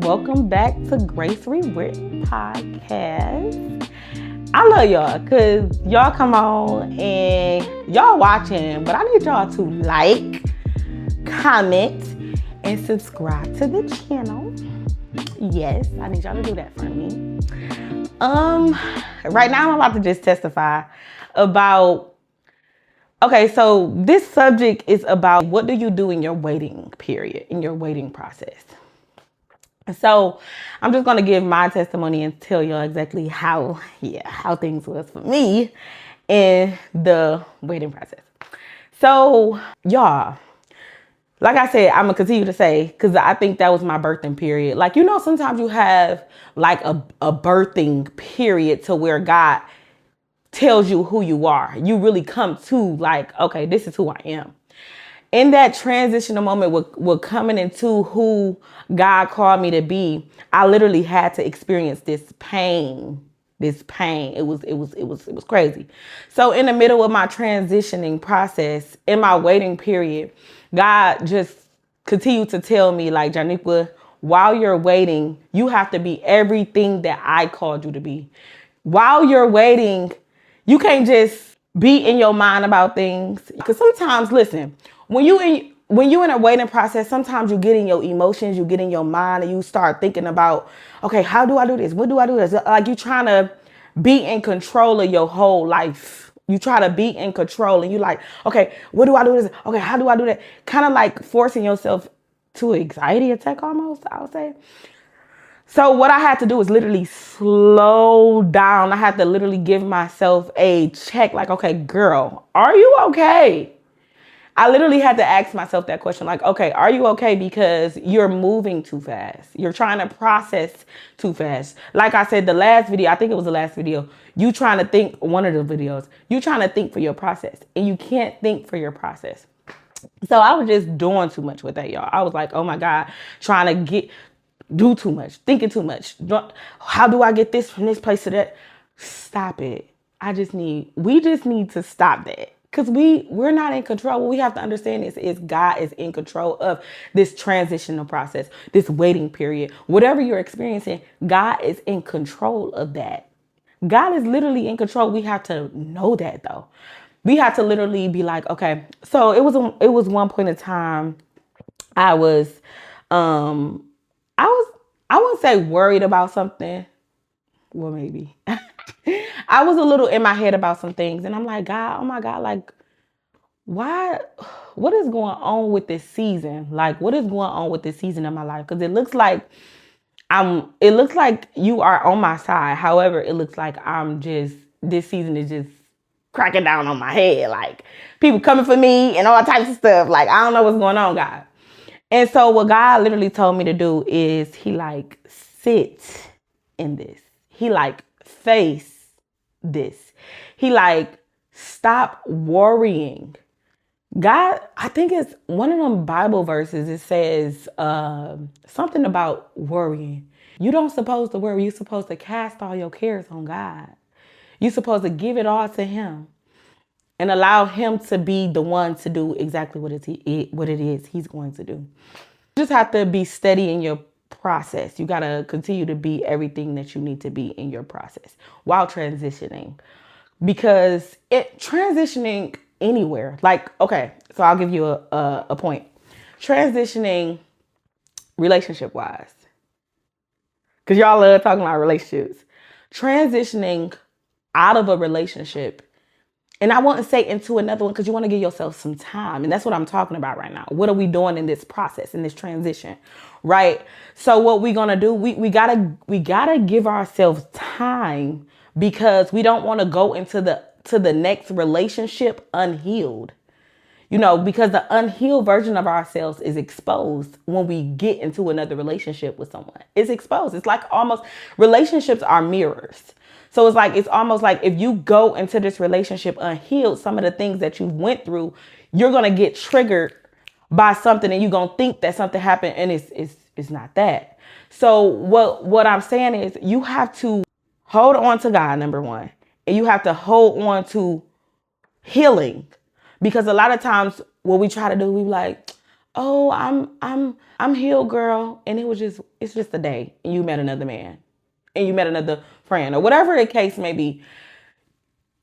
welcome back to Grace Rewritten podcast. I love y'all because y'all come on and y'all watching, but I need y'all to like, comment, and subscribe to the channel. Yes, I need y'all to do that for me. Right now I'm about to just testify about, okay, so this subject is about what do you do in your waiting period, in your waiting process. So I'm just going to give my testimony and tell y'all exactly how things was for me in the waiting process. So y'all, like I said, I'm going to continue to say, because I think that was my birthing period. Like, you know, sometimes you have like a birthing period to where God tells you who you are. You really come to like, okay, this is who I am. In that transitional moment with coming into who God called me to be, I literally had to experience this pain. It was crazy. So in the middle of my transitioning process, in my waiting period, God just continued to tell me, like, Janiqua, while you're waiting, you have to be everything that I called you to be. While you're waiting, you can't just be in your mind about things. Because sometimes, listen, when you in a waiting process, sometimes you get in your emotions, you get in your mind, and you start thinking about, okay, how do I do this? What do I do this? Like you trying to be in control of your whole life. You try to be in control, and you like, okay, what do I do this? Okay, how do I do that? Kind of like forcing yourself to an anxiety attack almost, I would say. So what I had to do was literally slow down. I had to literally give myself a check like, okay, girl, are you okay? I literally had to ask myself that question like, okay, are you okay? Because you're moving too fast. You're trying to process too fast. Like I said, the last video, I think it was the last video, you trying to think, one of the videos, you trying to think for your process and you can't think for your process. So I was just doing too much with that, y'all. I was like, oh my God, trying to do too much, thinking too much. How do I get this from this place to that? Stop it. We just need to stop that. Because we're not in control. What we have to understand is God is in control of this transitional process, this waiting period. Whatever you're experiencing, God is in control of that. God is literally in control. We have to know that though. We have to literally be like, okay. So it was one point in time I wouldn't say worried about something. Well, maybe. I was a little in my head about some things and I'm like, God, oh my God, like, what is going on with this season? Like, what is going on with this season of my life? Because it looks like you are on my side. However, it looks like this season is just cracking down on my head. Like people coming for me and all types of stuff. Like, I don't know what's going on, God. And so what God literally told me to do is he like sit in this. He like face this. He like stop worrying. God, I think it's one of them Bible verses. It says something about worrying. You don't supposed to worry. You're supposed to cast all your cares on God. You're supposed to give it all to him and allow him to be the one to do exactly what it is he's going to do. You just have to be steady in your process. You got to continue to be everything that you need to be in your process while transitioning. Because transitioning anywhere, like, okay, so I'll give you a point. Transitioning relationship wise, because y'all love talking about relationships. Transitioning out of a relationship, and I want to say into another one because you want to give yourself some time. And that's what I'm talking about right now. What are we doing in this process, in this transition, right? So what we're going to do, we gotta give ourselves time because we don't want to go into the next relationship unhealed. You know, because the unhealed version of ourselves is exposed when we get into another relationship with someone. It's exposed. It's like almost relationships are mirrors. So it's almost like if you go into this relationship unhealed, some of the things that you went through, you're going to get triggered by something and you're going to think that something happened and it's not that. So what I'm saying is you have to hold on to God, number one, and you have to hold on to healing. Because a lot of times what we try to do, we like, oh, I'm healed, girl. And it's just a day. And you met another man. And you met another friend or whatever the case may be.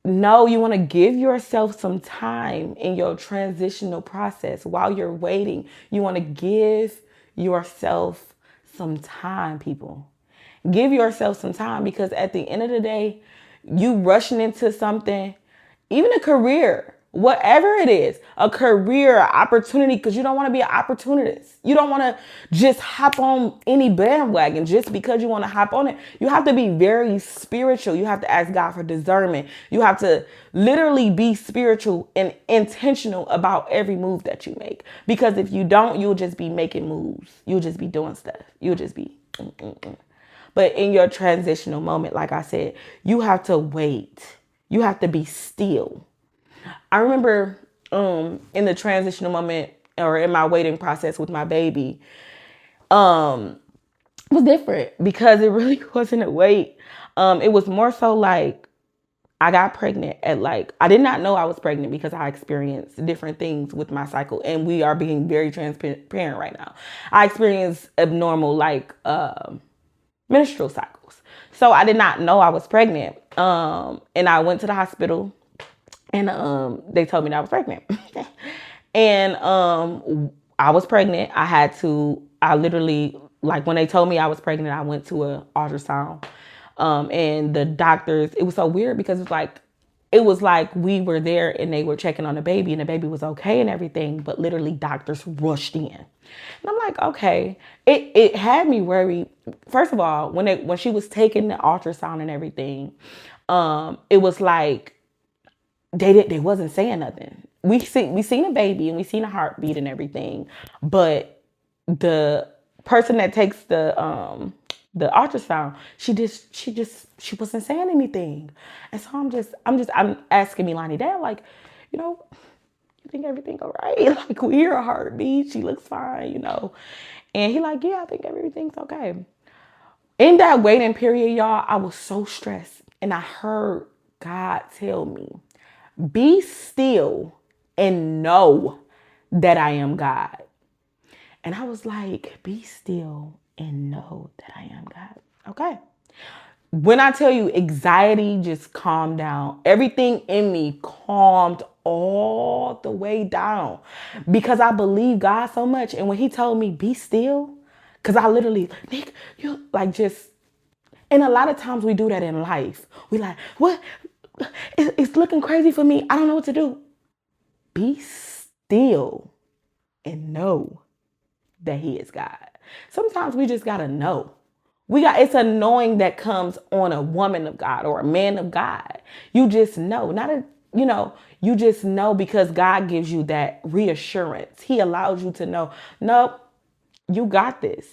No, you want to give yourself some time in your transitional process while you're waiting. You want to give yourself some time, people. Give yourself some time because at the end of the day, you rushing into something, even a career, whatever it is, a career opportunity, because you don't want to be an opportunist. You don't want to just hop on any bandwagon just because you want to hop on it. You have to be very spiritual. You have to ask God for discernment. You have to literally be spiritual and intentional about every move that you make. Because if you don't, you'll just be making moves. You'll just be doing stuff. You'll just be. But in your transitional moment, like I said, you have to wait. You have to be still. I remember in the transitional moment or in my waiting process with my baby, it was different because it really wasn't a wait. It was more so like I got pregnant at I did not know I was pregnant because I experienced different things with my cycle. And we are being very transparent right now. I experienced abnormal menstrual cycles. So I did not know I was pregnant. And I went to the hospital and they told me that I was pregnant. And I was pregnant. I literally, when they told me I was pregnant, I went to an ultrasound. And the doctors, it was so weird because it was like we were there and they were checking on the baby and the baby was okay and everything, but literally doctors rushed in. And I'm like, okay. It had me worried. First of all, when she was taking the ultrasound and everything, it was like they wasn't saying nothing. We seen a baby and we seen a heartbeat and everything, but the person that takes the ultrasound, she wasn't saying anything. And so I'm asking Milani, Dad, you think everything all right? Like, we hear a heartbeat, she looks fine. And he yeah, I think everything's okay. In that waiting period, y'all, I was so stressed. And I heard God tell me, be still and know that I am God. And I was like, be still and know that I am God. Okay. When I tell you anxiety just calmed down, everything in me calmed all the way down because I believe God so much. And when he told me, be still, because I literally, Nick, you and a lot of times we do that in life. We what? It's looking crazy for me. I don't know what to do. Be still and know that he is God. Sometimes we just got to know. It's a knowing that comes on a woman of God or a man of God. You just know, you just know because God gives you that reassurance. He allows you to know, nope, you got this.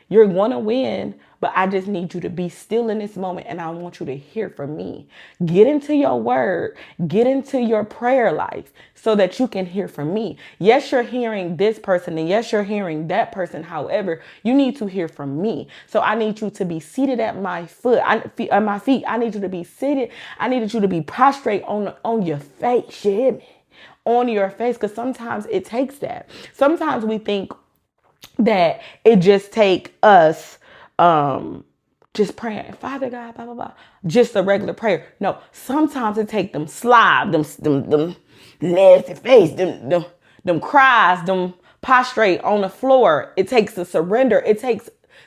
You're going to win, but I just need you to be still in this moment and I want you to hear from me. Get into your word, get into your prayer life so that you can hear from me. Yes, you're hearing this person and yes, you're hearing that person. However, you need to hear from me. So I need you to be seated at my at my feet. I need you to be seated. I needed you to be prostrate on your face. You hear me? On your face, because sometimes it takes that. Sometimes we think that it just take us just praying, Father God, blah, blah, blah. Just a regular prayer. No, sometimes it take them slob, them nasty face, them cries, them prostrate on the floor. It takes a surrender.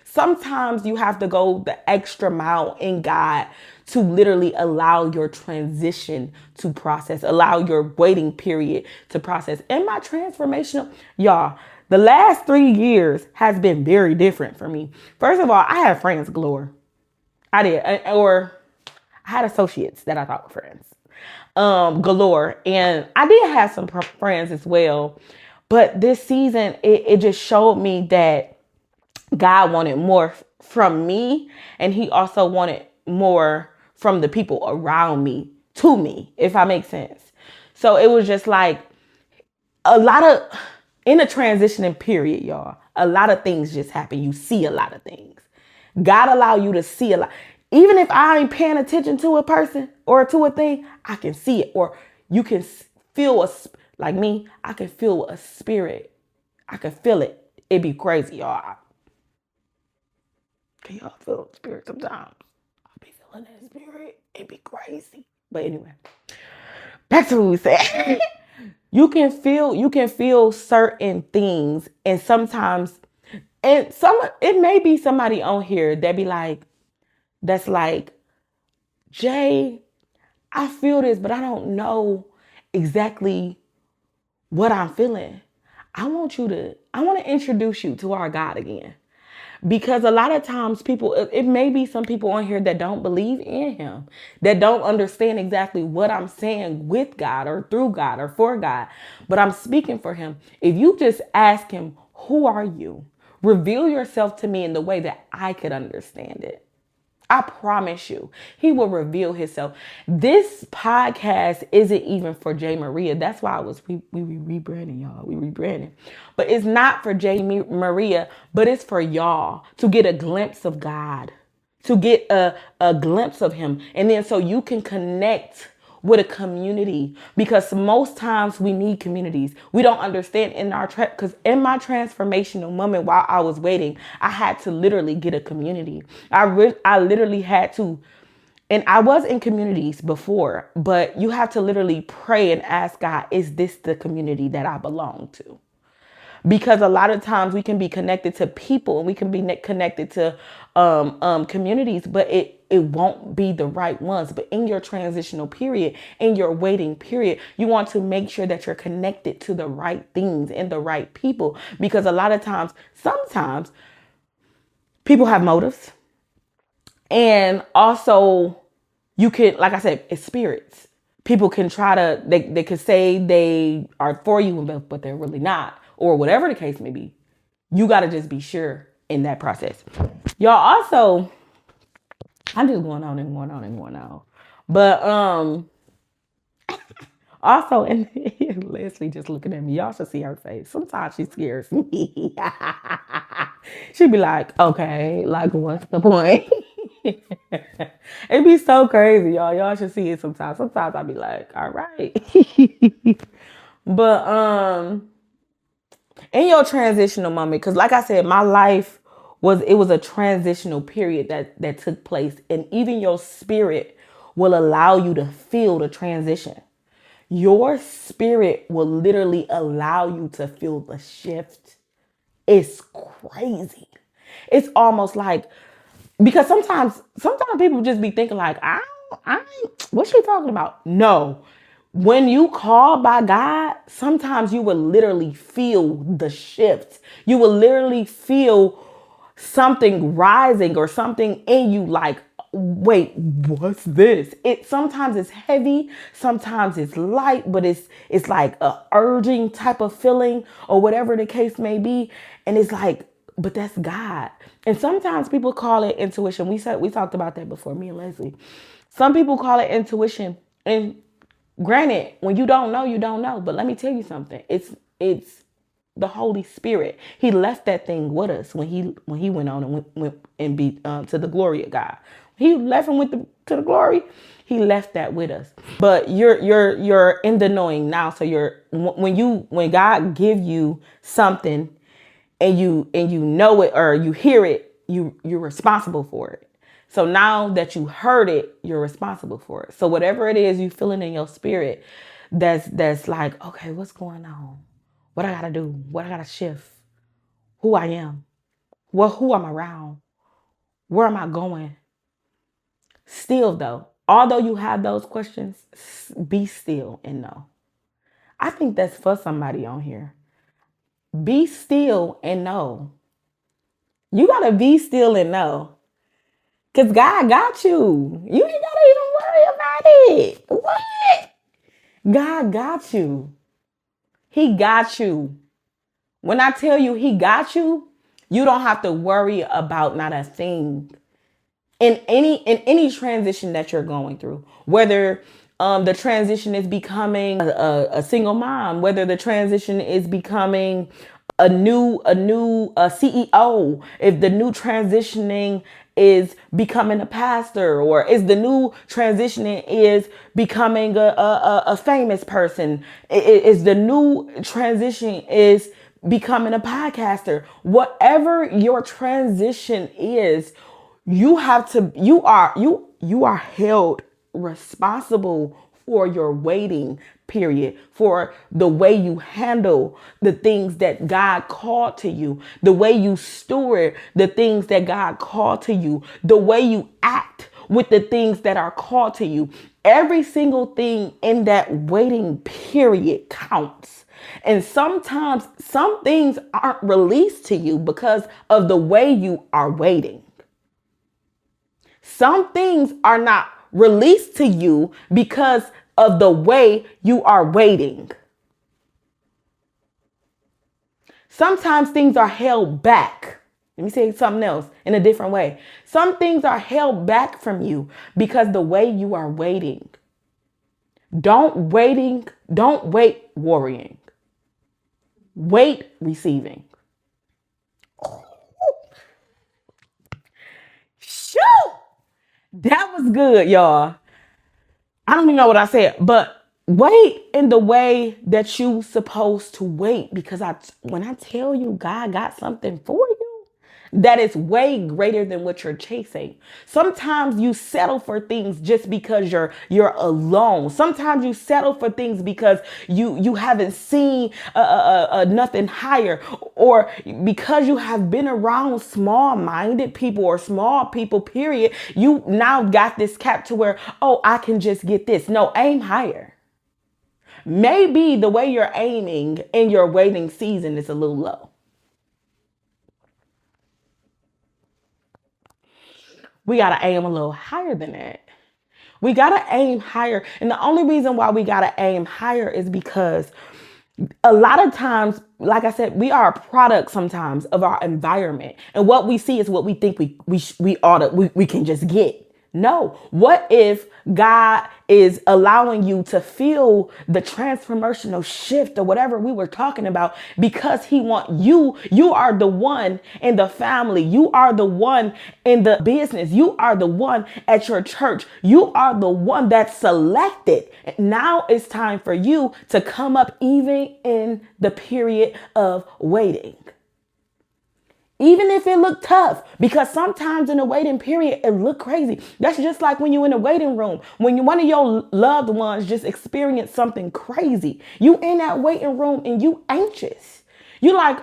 Sometimes you have to go the extra mile in God to literally allow your transition to process, allow your waiting period to process. And my transformational, y'all, the last 3 years has been very different for me. First of all, I had friends galore. I did. Or I had associates that I thought were friends galore. And I did have some friends as well. But this season, it just showed me that God wanted more from me. And he also wanted more from the people around me to me, if I make sense. So it was just like a lot of... In a transitioning period, y'all, a lot of things just happen. You see a lot of things. God allow you to see a lot. Even if I ain't paying attention to a person or to a thing, I can see it. Or you can feel like me, I can feel a spirit. I can feel it. It'd be crazy, y'all. Can y'all feel the spirit sometimes? I'll be feeling that spirit. It'd be crazy. But anyway, back to what we said. You can feel certain things, and sometimes, and some it may be somebody on here that be like, that's like, Jay, I feel this, but I don't know exactly what I'm feeling. I want to introduce you to our God again. Because a lot of times people, it may be some people on here that don't believe in him, that don't understand exactly what I'm saying with God or through God or for God, but I'm speaking for him. If you just ask him, who are you? Reveal yourself to me in the way that I could understand it. I promise you, he will reveal himself. This podcast isn't even for Jay Maria. That's why we rebranding, y'all. We rebranding. But it's not for Jay Maria, but it's for y'all to get a glimpse of God, to get a glimpse of him. And then so you can connect with a community, because most times we need communities. We don't understand in our because in my transformational moment while I was waiting, I had to literally get a community. I literally had to, and I was in communities before, but you have to literally pray and ask God, is this the community that I belong to? Because a lot of times we can be connected to people and we can be connected to communities, but it won't be the right ones. But in your transitional period, in your waiting period, you want to make sure that you're connected to the right things and the right people. Because a lot of times, sometimes people have motives. And also you can, like I said, it's spirits. People can try to, they could say they are for you, but they're really not, or whatever the case may be. You got to just be sure in that process. Y'all also, I'm just going on and going on and going on. But also, and Leslie just looking at me. Y'all should see her face. Sometimes she scares me. She'd be like, okay, like what's the point? It'd be so crazy, y'all. Y'all should see it sometimes. Sometimes I'd be like, all right. But in your transitional moment, because like I said, my life was a transitional period that took place, and even your spirit will allow you to feel the transition. Your spirit will literally allow you to feel the shift. It's crazy. It's almost like, because sometimes people just be thinking like, what's she talking about? No. When you call by God, sometimes you will literally feel the shift. You will literally feel something rising or something in you like, wait, what's this? It sometimes it's heavy, sometimes it's light, but it's like a urging type of feeling or whatever the case may be. And it's like, but that's God. And sometimes people call it intuition. We talked about that before, me and Leslie. Some people call it intuition. And granted, when you don't know, you don't know. But let me tell you something. It's the Holy Spirit. He left that thing with us when he went on and went and be to the glory of God. He left and went to the glory. He left that with us. But you're in the knowing now. So when God give you something and you know it or you hear it, you're responsible for it. So now that you heard it, you're responsible for it. So whatever it is you feeling in your spirit, that's like, okay, what's going on? What I gotta do? What I gotta shift? Who I am? Who I'm around? Where am I going? Still though, although you have those questions, be still and know. I think that's for somebody on here. Be still and know. You gotta be still and know. Because God got you. You ain't gotta even worry about it. What? God got you. He got you. When I tell you he got you, you don't have to worry about not a thing. In any transition that you're going through, whether the transition is becoming a single mom, whether the transition is becoming a new CEO, if the new transitioning is becoming a pastor, or is the new transitioning is becoming a famous person, is the new transition is becoming a podcaster, whatever your transition is, you are held responsible for your waiting period, for the way you handle the things that God called to you, the way you steward the things that God called to you, the way you act with the things that are called to you. Every single thing in that waiting period counts. And sometimes some things aren't released to you because of the way you are waiting. Some things are not released to you because of the way you are waiting. Sometimes things are held back. Let me say something else in a different way. Some things are held back from you because the way you are waiting. Don't wait worrying. Wait receiving. Shoot! That was good, y'all. I don't even know what I said, but wait in the way that you supposed to wait, because when I tell you God got something for you, that is way greater than what you're chasing. Sometimes you settle for things just because you're alone. Sometimes you settle for things because you haven't seen nothing higher, or because you have been around small-minded people or small people, period. You now got this cap to where, oh, I can just get this. No, aim higher. Maybe the way you're aiming in your waiting season is a little low. We got to aim a little higher than that. We got to aim higher. And the only reason why we got to aim higher is because a lot of times, like I said, we are a product sometimes of our environment. And what we see is what we think we can just get. No. What if God is allowing you to feel the transformational shift or whatever we were talking about, because he want you are the one in the family. You are the one in the business. You are the one at your church. You are the one that's selected. Now it's time for you to come up even in the period of waiting. Even if it looked tough, because sometimes in the waiting period, it look crazy. That's just like when you're in the waiting room, when one of your loved ones just experienced something crazy. You in that waiting room and you anxious. You like,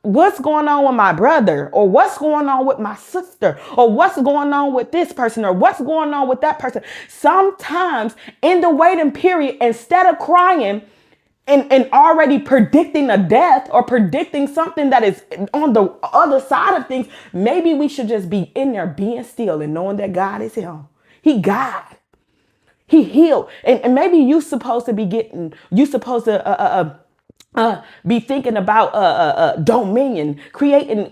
what's going on with my brother, or what's going on with my sister, or what's going on with this person, or what's going on with that person. Sometimes in the waiting period, instead of crying, and already predicting a death or predicting something that is on the other side of things, maybe we should just be in there being still and knowing that God is him. He God. He healed. And maybe you supposed to be be thinking about dominion, creating,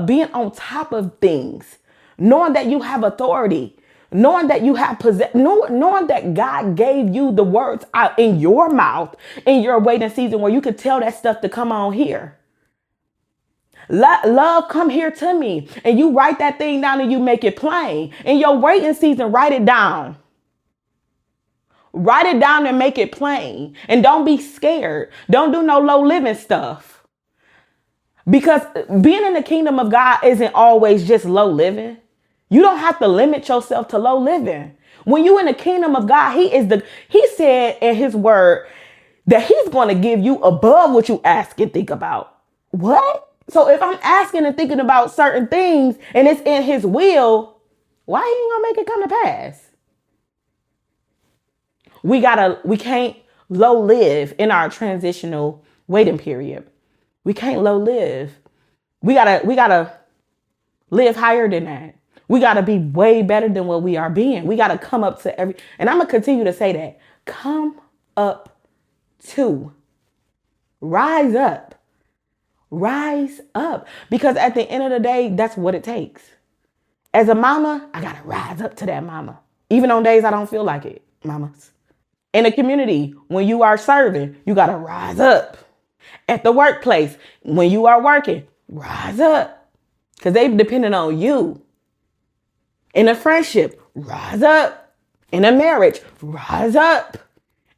being on top of things, knowing that you have authority. Knowing that you have knowing that God gave you the words out in your mouth in your waiting season, where you could tell that stuff to come on here. Love, come here to me. And you write that thing down and you make it plain. In your waiting season, write it down. Write it down and make it plain. And don't be scared. Don't do no low living stuff. Because being in the kingdom of God isn't always just low living. You don't have to limit yourself to low living. When you in the kingdom of God, he said in his word that he's going to give you above what you ask and think about. What? So if I'm asking and thinking about certain things and it's in his will, why he ain't gonna make it come to pass? We can't low live in our transitional waiting period. We can't low live. We gotta live higher than that. We got to be way better than what we are being. We got to come up to and I'm going to continue to say that. Come up to. Rise up. Rise up. Because at the end of the day, that's what it takes. As a mama, I got to rise up to that mama. Even on days I don't feel like it, mamas. In a community, when you are serving, you got to rise up. At the workplace, when you are working, rise up. Because they've depended on you. In a friendship, rise up. In a marriage, rise up.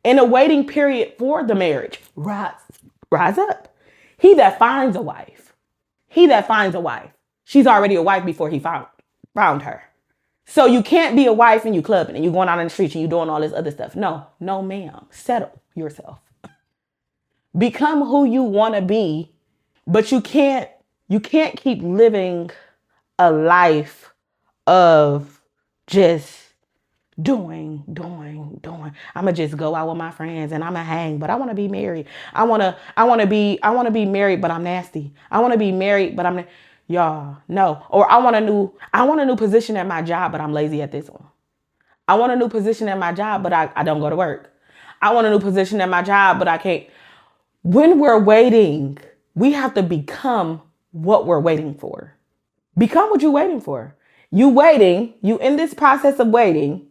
In a waiting period for the marriage, rise up. He that finds a wife, he that finds a wife, she's already a wife before he found her. So you can't be a wife and you clubbing and you going out in the streets and you doing all this other stuff. No, no, ma'am. Settle yourself. Become who you want to be, but you can't keep living a life of just doing. I'ma just go out with my friends and I'ma hang, but I want to be married. I want to be married, but I'm nasty. I want to be married, but y'all, no. Or I want a new position at my job, but I'm lazy at this one. I want a new position at my job, but I don't go to work. I want a new position at my job, but I can't. When we're waiting, we have to become what we're waiting for. Become what you're waiting for. You in this process of waiting,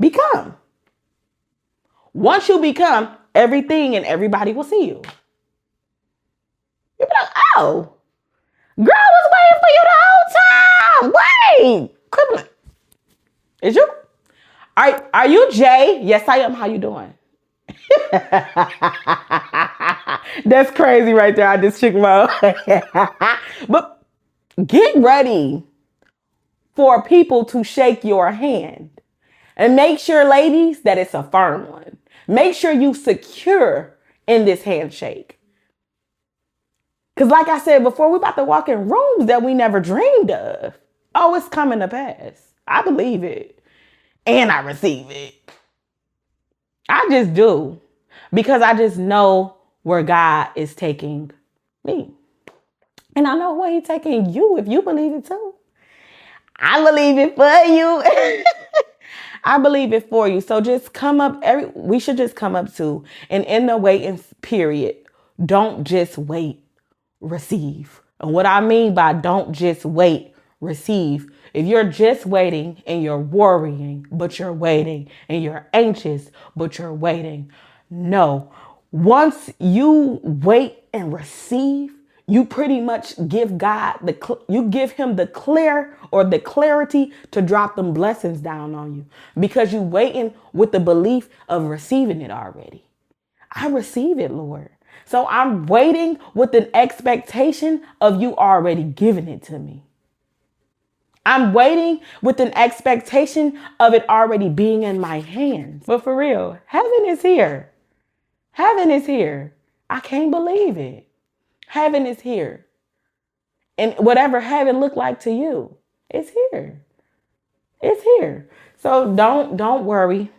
become. Once you become, everything and everybody will see you. You'll be like, oh, girl, I was waiting for you the whole time. Wait. Criminal. Is you? Are you Jay? Yes, I am. How you doing? That's crazy right there. I just shook my But get ready for people to shake your hand. And make sure, ladies, that it's a firm one. Make sure you secure in this handshake. Because like I said before, we're about to walk in rooms that we never dreamed of. Oh, it's coming to pass. I believe it. And I receive it. I just do. Because I just know where God is taking me. And I know where he's taking you if you believe it too. I believe it for you. I believe it for you. So just come up. We should just come up to, and in the waiting period, don't just wait, receive. And what I mean by don't just wait, receive. If you're just waiting and you're worrying, but you're waiting, and you're anxious, but you're waiting. No. Once you wait and receive, you pretty much give God you give him the clarity to drop them blessings down on you, because you waiting with the belief of receiving it already. I receive it, Lord. So I'm waiting with an expectation of you already giving it to me. I'm waiting with an expectation of it already being in my hands. But for real, heaven is here. Heaven is here. I can't believe it. Heaven is here. And whatever heaven looked like to you, it's here. It's here. So don't worry.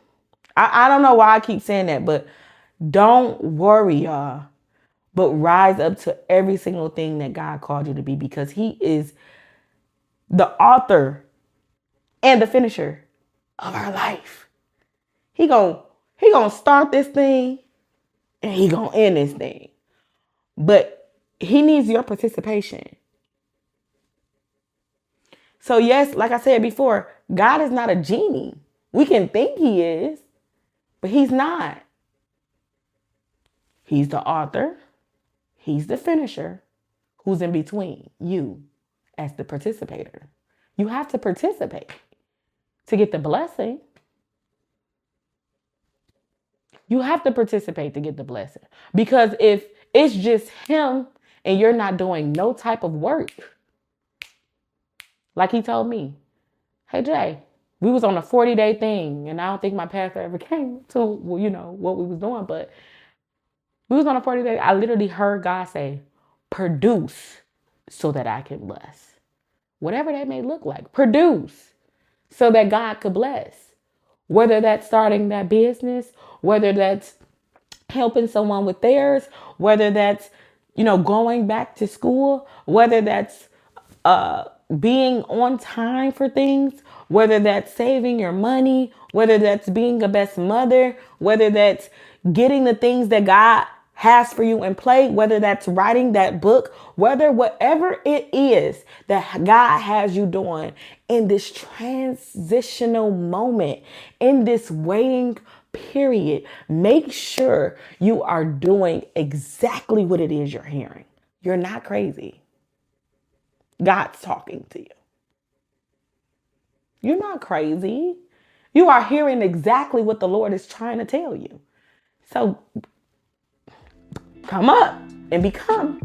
I don't know why I keep saying that, but don't worry, y'all. But rise up to every single thing that God called you to be, because he is the author and the finisher of our life. He gonna start this thing and he gonna end this thing. But he needs your participation. So yes, like I said before, God is not a genie. We can think he is, but he's not. He's the author. He's the finisher. Who's in between? You as the participator. You have to participate to get the blessing. You have to participate to get the blessing. Because if it's just him and you're not doing no type of work, like he told me, hey, Jay, we was on a 40-day thing, and I don't think my pastor ever came to, what we was doing, but we was on a 40-day. I literally heard God say, produce so that I can bless. Whatever that may look like, produce so that God could bless. Whether that's starting that business, whether that's helping someone with theirs, whether that's, going back to school, whether that's being on time for things, whether that's saving your money, whether that's being a best mother, whether that's getting the things that God has for you in play, whether that's writing that book, whatever it is that God has you doing in this transitional moment, in this waiting period, make sure you are doing exactly what it is you're hearing. You're not crazy. God's talking to you. You're not crazy. You are hearing exactly what the Lord is trying to tell you. So come up. and become.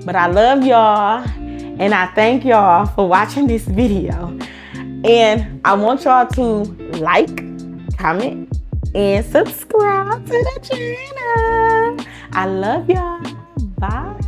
But I love y'all, and I thank y'all for watching this video. And I want y'all to like, comment, and subscribe to the channel. I love y'all. Bye.